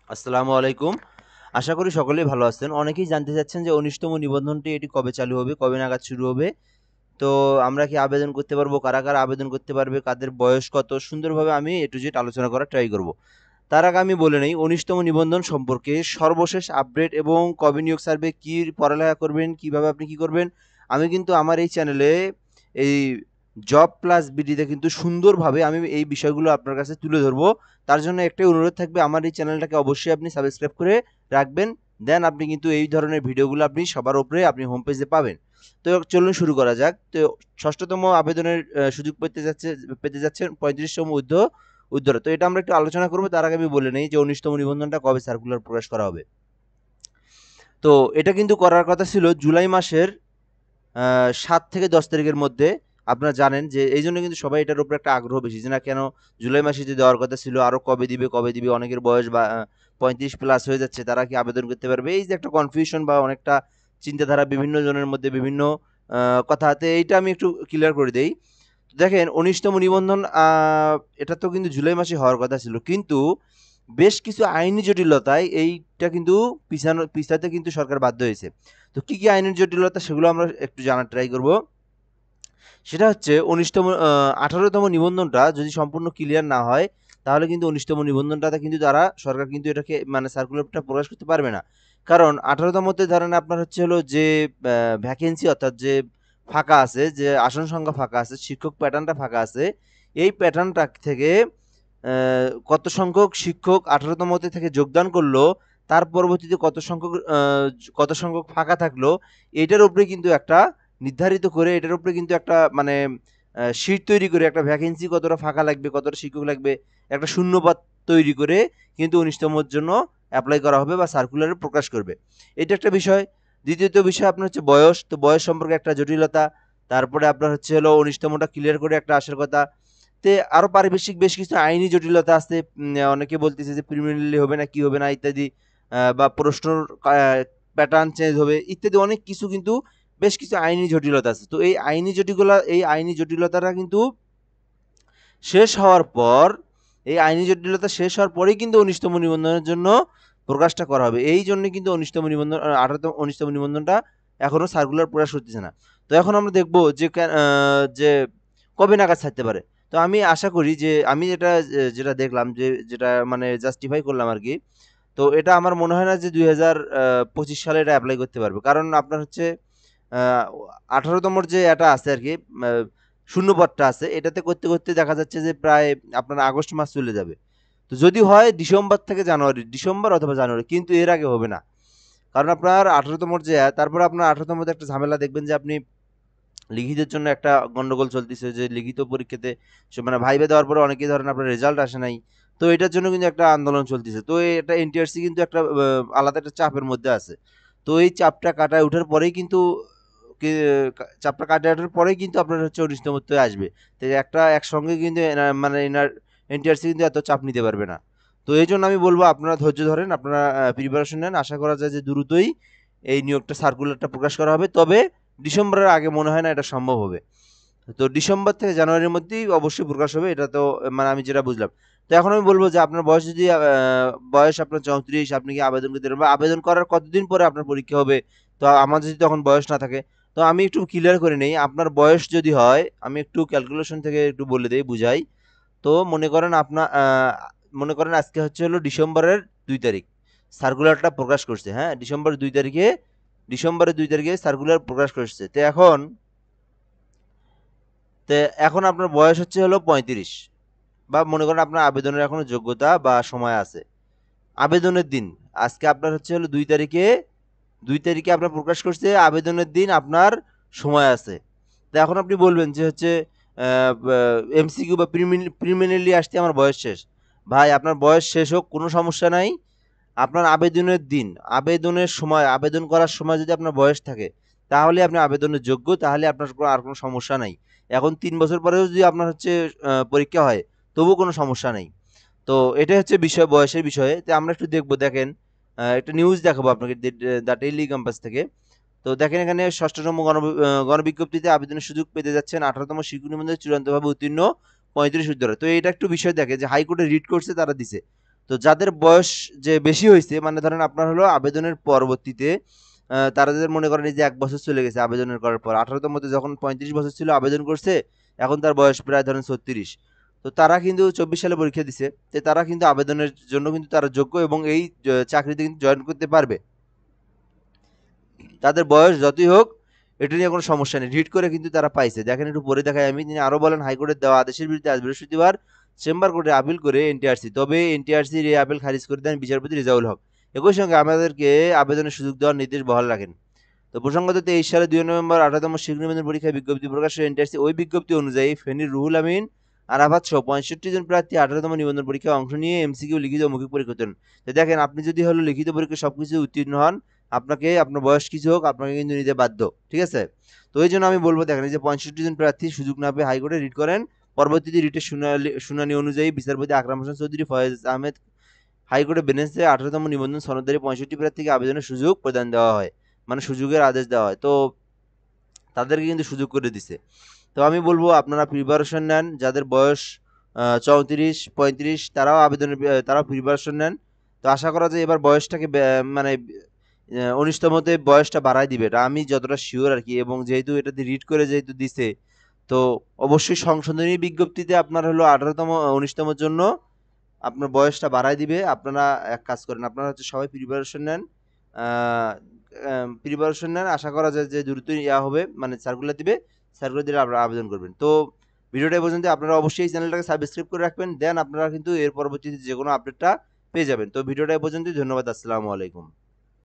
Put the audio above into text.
আসসালামু আলাইকুম। আশা করি সকলেই ভালো আছেন। অনেকেই জানতে চাচ্ছেন যে ১৯তম নিবন্ধনটি এটি কবে চালু হবে? কবে নাগাদ শুরু হবে? তো আমরা কি আবেদন করতে পারবো? কারা আবেদন করতে পারবে? কাদের বয়স কত? সুন্দরভাবে আমি A to Z আলোচনা করার ট্রাই করব। তার আগে আমি বলে নেই ১৯তম নিবন্ধন সম্পর্কে সর্বশেষ আপডেট এবং কবে নিয়োগ ছাড়বে, কি পড়ালেখা করবেন, কিভাবে আপনি কি করবেন, আমি কিন্তু আমার এই চ্যানেলে এই জব প্লাস বিডিতে কিন্তু সুন্দরভাবে আমি এই বিষয়গুলো আপনার কাছে তুলে ধরবো। তার জন্য একটাই অনুরোধ থাকবে, আমার এই চ্যানেলটাকে অবশ্যই আপনি সাবস্ক্রাইব করে রাখবেন। দেন আপনি কিন্তু এই ধরনের ভিডিওগুলো আপনি সবার উপরে আপনি হোম পেজে পাবেন। তো চলুন শুরু করা যাক। তো ষষ্ঠতম আবেদনের সুযোগ পেতে যাচ্ছেন ৩৫তম উদ্ধৃত। তো এটা আমরা একটু আলোচনা করব। তার আগে আমি বলে নেই যে ১৯তম নিবন্ধনটা কবে সার্কুলার প্রকাশ করা হবে। তো এটা কিন্তু করার কথা ছিল জুলাই মাসের ৭ থেকে ১০ তারিখের মধ্যে। আপনারা জানেন যে এইজন্য কিন্তু সবাই এটার উপরে একটা আগ্রহ বেশি যে না কেন জুলাই মাসে যে দেওয়ার কথা ছিল, আরো কবে দিবে? অনেকের বয়স বা ৩৫ প্লাস হয়ে যাচ্ছে, তারা কি আবেদন করতে পারবে? এই যে একটা কনফিউশন বা অনেকটা চিন্তাধারা বিভিন্ন জনের মধ্যে বিভিন্ন কথাতে, এইটা আমি একটু ক্লিয়ার করে দেই। দেখেন ১৯তম নিবন্ধন এটা তো কিন্তু জুলাই মাসে হওয়ার কথা ছিল। কিন্তু বেশ কিছু আইনি জটিলতায় এইটা কিন্তু পিছাতে কিন্তু সরকার বাধ্য হয়েছে। তো কি আইনি জটিলতা সেগুলো আমরা একটু জানার ট্রাই করব। সেটা হচ্ছে ১৯তম ১৮তম নিবন্ধনটা যদি সম্পূর্ণ ক্লিয়ার না হয়, তাহলে কিন্তু ১৯তম নিবন্ধনটাতে কিন্তু সরকার কিন্তু এটাকে মানে সার্কুলারটা প্রকাশ করতে পারবে না। কারণ ১৮তমতে ধরেন আপনার হচ্ছে হলো যে ভ্যাকেন্সি, অর্থাৎ যে ফাঁকা আছে, যে আসন সংখ্যা ফাঁকা আছে, শিক্ষক প্যাটার্নটা ফাঁকা আছে। এই প্যাটার্নটা থেকে কত সংখ্যক শিক্ষক ১৮তমতে থেকে যোগদান করলো, তার পরবর্তীতে কত সংখ্যক ফাঁকা থাকলো, এটার উপরে কিন্তু একটা নির্ধারিত করে, এটার উপরে কিন্তু একটা মানে শীট তৈরি করে, একটা ভ্যাকেন্সি কতটা ফাঁকা লাগবে, কতটা শিক্ষক লাগবে, একটা শূন্যপদ তৈরি করে কিন্তু ১৯তমর জন্য এপ্লাই করা হবে বা সার্কুলারে প্রকাশ করবে। এটা একটা বিষয়। দ্বিতীয়ত বিষয় আপনার হচ্ছে বয়স। তো বয়স সম্পর্কে একটা জটিলতা। তারপরে আপনার হচ্ছে হলো ১৯তমটা ক্লিয়ার করে একটা আসার কথা। তে আরো পারিপার্শ্বিক বেশ কিছু আইনি জটিলতা আছে। অনেকে বলতেছে যে প্রিলিমিনারি হবে না, কি হবে না ইত্যাদি, বা প্রশ্নর প্যাটার্ন চেঞ্জ হবে ইত্যাদি, অনেক কিছু কিন্তু বেশ কিছু আইনি জটিলতা আছে। তো এই আইনি জটিলতাটা কিন্তু শেষ হওয়ার পর, এই আইনি জটিলতা শেষ হওয়ার পরেই কিন্তু ১৯তম নিবন্ধনের জন্য প্রকাশটা করা হবে। এই জন্য কিন্তু ১৯তম নিবন্ধন ১৮তম ১৯তম নিবন্ধনটা এখনো সার্কুলার প্রকাশ করতেছে না। তো এখন আমরা দেখব যে কবে নাগাদ ছাড়তে পারে। তো আমি আশা করি যে আমি যেটা দেখলাম, যেটা মানে জাস্টিফাই করলাম আরকি। তো এটা আমার মনে হয় না যে ২০২৫ সালে এটা এপ্লাই করতে পারবে। কারণ আপনার হচ্ছে আ ১৮তমর যে এটা আছে আরকি, আ শূন্যপদটা আছে, এটাতে করতে দেখা যাচ্ছে যে প্রায় আপনার আগস্ট মাস চলে যাবে। তো যদি হয় ডিসেম্বর অথবা জানুয়ারি, কিন্তু এর আগে হবে না। কারণ আপনার ১৮তমর তারপরে আপনার ১৮তমতে একটা ঝামেলা দেখবেন যে আপনি লিখিতের জন্য একটা গন্ডগোল চলতেছে, যে লিখিত পরীক্ষাতে মানে ভাইবা দেওয়ার পরে অনেকেই ধরেন আপনার রেজাল্ট আসে নাই। তো এটার জন্য কিন্তু একটা আন্দোলন চলতেছে। তো এটা এনটিআরসি কিন্তু একটা আলাদা একটা চাপের মধ্যে আছে। তো এই চাপটা কাটায় ওঠার পরেই কিন্তু কে চাপটা কাটিয়ে ওঠার পরেই কিন্তু আপনার হচ্ছে ১৯তমতে আসবে। তো একসঙ্গে কিন্তু মানে এনটিআরসি কিন্তু এত চাপ নিতে পারবে না। তো এইজন্য আমি বলব আপনারা ধৈর্য ধরেন, আপনারা প্রিপারেশন নেন। আশা করা যায় যে দ্রুতই এই নিয়োগটা সার্কুলারটা প্রকাশ করা হবে। তবে ডিসেম্বরের আগে মনে হয় না এটা সম্ভব হবে। তো ডিসেম্বর থেকে জানুয়ারির মধ্যেই অবশ্যই প্রকাশ হবে। এটা তো মানে আমি যেটা বুঝলাম। তো এখন আমি বলব যে আপনার বয়স যদি বয়স আপনার ৩৪, আপনি কি আবেদন করতে পারবেন? বা আবেদন করার কতদিন পরে আপনার পরীক্ষা হবে? তো আমার যদি তখন বয়স না থাকে, তো আমি একটু ক্লিয়ার করে নেই। আপনার বয়স যদি হয়, আমি একটু ক্যালকুলেশন থেকে একটু বলে দেই, বুঝাই। তো মনে করেন আজকে হচ্ছে হলো ডিসেম্বরের ২ তারিখ। সার্কুলারটা প্রকাশ করছে, হ্যাঁ? ডিসেম্বরের ২ তারিখে সার্কুলার প্রকাশ করছে। তো এখন আপনার বয়স হচ্ছে হলো ৩৫, বা মনে করেন আপনার আবেদনের এখনো যোগ্যতা বা সময় আছে। আবেদনের দিন আজকে আপনার হচ্ছে হলো ২ তারিখে আপনার প্রকাশ করছে, আবেদনের দিন আপনার সময় আছে। তো এখন আপনি বলবেন যে হচ্ছে এমসিকিউ বা প্রিলিমিনারি আসতে আমার বয়স শেষ। ভাই, আপনার বয়স শেষ হোক, কোনো সমস্যা নাই। আপনার আবেদনের দিন, আবেদনের সময়, আবেদন করার সময় যদি আপনার বয়স থাকে, তাহলে আপনি আবেদনের যোগ্য, তাহলে আপনার আর কোনো সমস্যা নাই। এখন ৩ বছর পরেও যদি আপনার হচ্ছে পরীক্ষা হয়, তবুও কোনো সমস্যা নেই। তো এটাই হচ্ছে বিষয়, বয়সের বিষয়ে। তো আমরা একটু দেখব, দেখেন একটা নিউজ দেখাবো আপনাকে দ্য ডেইলি ক্যাম্পাস থেকে। তো দেখেন এখানে ৬ষ্ঠতম গণবিজ্ঞপ্তিতে আবেদনের সুযোগ পেতে যাচ্ছেন ১৮তম শিক্ষক নিবন্ধনে চূড়ান্তভাবে উত্তীর্ণ ৩৫ উদ্যোগী। তো এটা একটু বিষয় দেখে যে হাইকোর্টে রিট করছে, তারা দিছে। তো যাদের বয়স যে বেশি হয়েছে, মানে ধরেন আপনার হলো আবেদনের পরবর্তীতে তারা যাদের মনে করেন এই যে 1 বছর চলে গেছে আবেদনের করার পর, 18তম তে যখন 35 বছর ছিল আবেদন করছে, এখন তার বয়স প্রায় ধরেন 36। তো তারা কিন্তু 24 সালে পরীক্ষা দিছে। তো তারা কিন্তু আবেদনের জন্য কিন্তু তারা যোগ্য এবং এই চাকরিতে কিন্তু জয়েন করতে পারবে। তাদের বয়স যতই হোক এটা নিয়ে কোনো সমস্যা নেই। রিট করে কিন্তু তারা পাইছে। দেখেন একটু পড়ে দেখাই আমি। তিনি আরো বলেন, হাইকোর্টের দেওয়া আদেশের বিরুদ্ধে আজ বৃহস্পতিবার চেম্বার কোর্টে আপিল করে এনটিআরসি। তবে এনটিআরসির এই আপিল খারিজ করে দেন বিচারপতি রেজাউল হক। একই সঙ্গে আমাদেরকে আবেদনের সুযোগ দেওয়ার নির্দেশ বহাল রাখেন। তো প্রসঙ্গত 23 সালে 2 নভেম্বর 18তম শিক্ষক নিবন্ধন পরীক্ষায় বিজ্ঞপ্তি প্রকাশ করে এনটিআরসি। ওই বিজ্ঞপ্তি অনুযায়ী ফেনীর রুহুল আমিন আরাফাত সহ 65 জন প্রার্থী 18তম নিবন্ধন পরীক্ষায় অংশ নিয়ে এমসিকিউ লিখিত ও মৌখিক পরীক্ষা দেন। তো দেখেন আপনি যদি হলো লিখিত পরীক্ষা সবকিছু উত্তীর্ণ হন, আপনাকে আপনার বয়স কিছু হোক আপনাকে কিন্তু নিতে বাধ্য। ঠিক আছে? তো এইজন্য আমি বলব, দেখেন এই যে 65 জন প্রার্থী সুযোগ না পেয়ে হাইকোর্টে রিট করেন। পরবর্তীতে রিটের শুনানি অনুযায়ী বিচারপতি আকরাম হোসেন চৌধুরী, ফয়েজ আহমেদ হাইকোর্টের বেঞ্চে 18তম নিবন্ধন সনদধারী 65 প্রার্থীকে আবেদনের সুযোগ প্রদান দেওয়া হয়। মানে সুযোগের আদেশ দেওয়া হয়। তো তাদেরকে কিন্তু সুযোগ করে দিছে। তো আমি বলব আপনারা প্রিপারেশন নেন। যাদের বয়স 34-35 তারাও তারাও প্রিপারেশন নেন। তো আশা করা যায় এবার বয়সটাকে মানে 19তমতে বয়সটা বাড়ায় দিবে। এটা আমি যতটা সিওর আরকি, এবং যেহেতু এটাতে রিড করে যেহেতু দিছে, তো অবশ্যই সংশোধনী বিজ্ঞপ্তিতে আপনার হলো 18তম 19তমের জন্য আপনার বয়সটা বাড়ায় দিবে। আপনারা এক কাজ করেন, আপনারা হচ্ছে সবাই প্রিপারেশন নেন। আ প্রিপারেশন নেন। আশা করা যায় যে দ্রুতই হবে, মানে সার্কুলার দিবে। সার্কুলার দিলে আপনারা আবেদন করবেন। তো ভিডিওটা এই পর্যন্ত। আপনারা অবশ্যই এই চ্যানেলটাকে সাবস্ক্রাইব করে রাখবেন। দেন আপনারা কিন্তু এর পরবর্তীতে যেকোনো আপডেটটা পেয়ে যাবেন। তো ভিডিওটা এই পর্যন্তই। ধন্যবাদ। আসসালামু আলাইকুম।